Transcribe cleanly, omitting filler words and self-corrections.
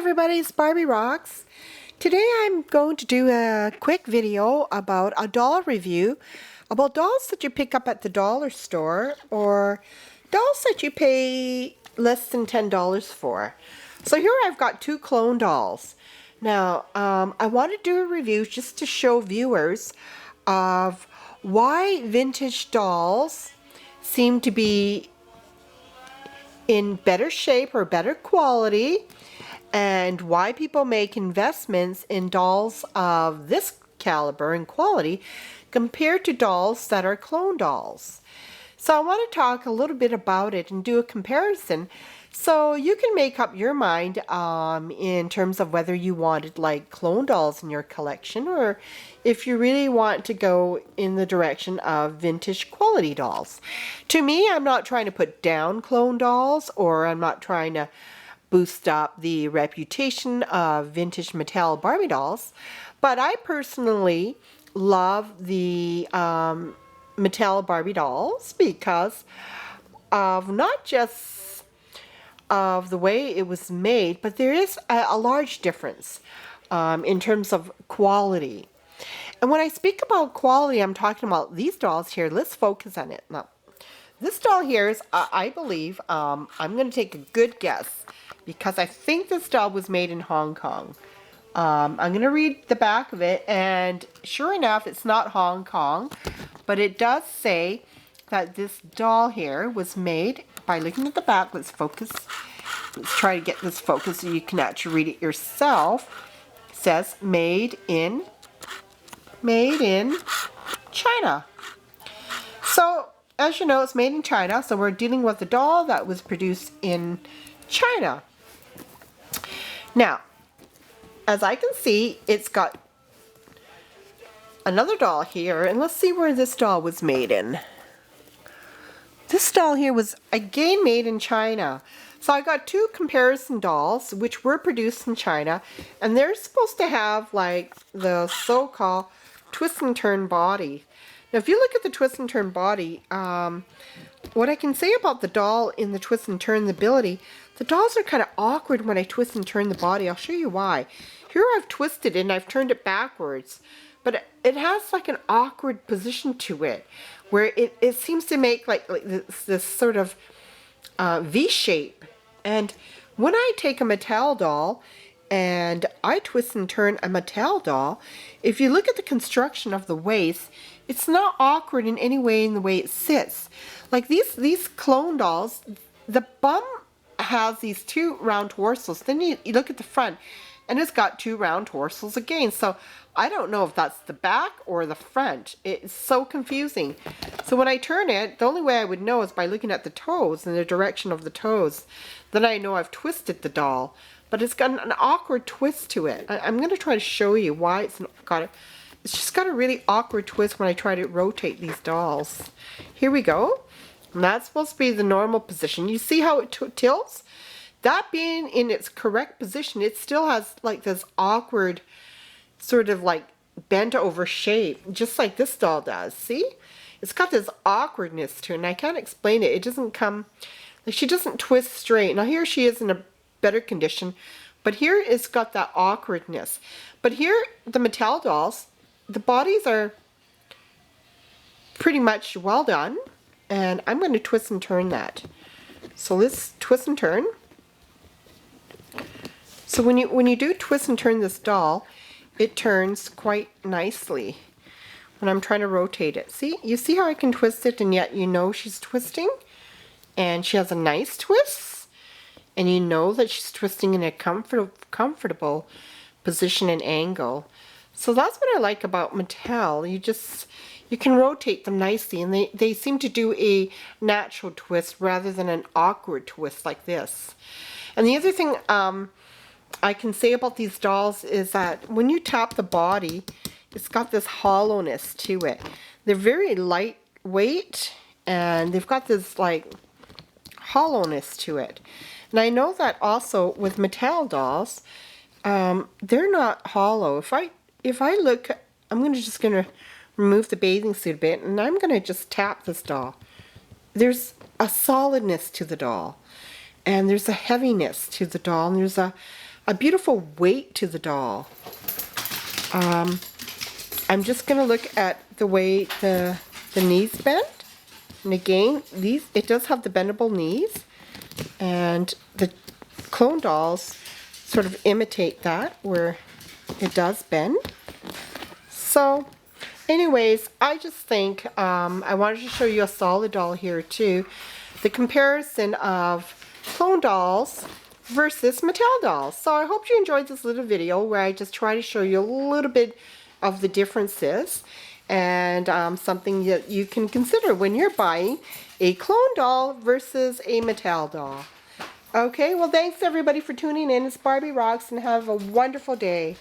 everybody, it's Barbie Rocks. Today I'm going to do a quick video about a doll review about dolls that you pick up at the dollar store or dolls that you pay less than $10 for. So here I've got two clone dolls. Now I want to do a review just to show viewers of why vintage dolls seem to be in better shape or better quality, and why people make investments in dolls of this caliber and quality compared to dolls that are clone dolls. So I want to talk a little bit about it and do a comparison so you can make up your mind in terms of whether you wanted like clone dolls in your collection or if you really want to go in the direction of vintage quality dolls. To me, I'm not trying to put down clone dolls, or I'm not trying to boost up the reputation of vintage Mattel Barbie dolls, but I personally love the Mattel Barbie dolls because of not just of the way it was made, but there is a large difference in terms of quality. And when I speak about quality, I'm talking about these dolls here. Let's focus on it. Now, this doll here is, I believe, I'm going to take a good guess because I think this doll was made in Hong Kong. I'm going to read the back of it, and sure enough, it's not Hong Kong, but it does say that this doll here was made, by looking at the back, let's focus, let's try to get this focus so you can actually read it yourself. It says made in China. So, as you know, it's made in China, so we're dealing with a doll that was produced in China. Now, as I can see, it's got another doll here, and let's see where this doll was made in. This doll here was again made in China. So I got two comparison dolls which were produced in China, and they're supposed to have like the so-called twist and turn body. Now if you look at the twist and turn body, what I can say about the doll in the twist and turn ability, the dolls are kind of awkward when I twist and turn the body. I'll show you why. Here I've twisted it and I've turned it backwards, but it has like an awkward position to it where it seems to make like this sort of V shape. And when I take a Mattel doll and I twist and turn a Mattel doll, if you look at the construction of the waist, it's not awkward in any way in the way it sits. Like these clone dolls, the bum has these two round torsos. Then you look at the front and it's got two round torsos again. So I don't know if that's the back or the front. It's so confusing. So when I turn it, the only way I would know is by looking at the toes and the direction of the toes. Then I know I've twisted the doll. But it's got an awkward twist to it. I'm going to try to show you why it's just got a really awkward twist when I try to rotate these dolls. Here we go. And that's supposed to be the normal position. You see how it tilts? That being in its correct position, it still has like this awkward sort of like bent over shape, just like this doll does. See? It's got this awkwardness to it, and I can't explain it. It doesn't come, like she doesn't twist straight. Now here she is in a better condition, but here it's got that awkwardness. But here, the Mattel dolls, the bodies are pretty much well done, and I'm going to twist and turn that. So let's twist and turn. So when you do twist and turn this doll, it turns quite nicely when I'm trying to rotate it. See? You see how I can twist it and yet you know she's twisting? And she has a nice twist. And you know that she's twisting in a comfortable position and angle. So that's what I like about Mattel. You can rotate them nicely, and they seem to do a natural twist rather than an awkward twist like this. And the other thing I can say about these dolls is that when you tap the body, it's got this hollowness to it. They're very lightweight, and they've got this like hollowness to it. And I know that also with Mattel dolls, they're not hollow. If I look, I'm just gonna remove the bathing suit a bit, and I'm gonna just tap this doll. There's a solidness to the doll, and there's a heaviness to the doll, and there's a a beautiful weight to the doll. I'm just going to look at the way the knees bend. And again, it does have the bendable knees. And the clone dolls sort of imitate that, where it does bend. So anyways, I just think I wanted to show you a solid doll here too. The comparison of clone dolls versus Mattel dolls. So I hope you enjoyed this little video where I just try to show you a little bit of the differences and something that you can consider when you're buying a clone doll versus a Mattel doll. Okay, well thanks everybody for tuning in. It's Barbie Rocks and have a wonderful day.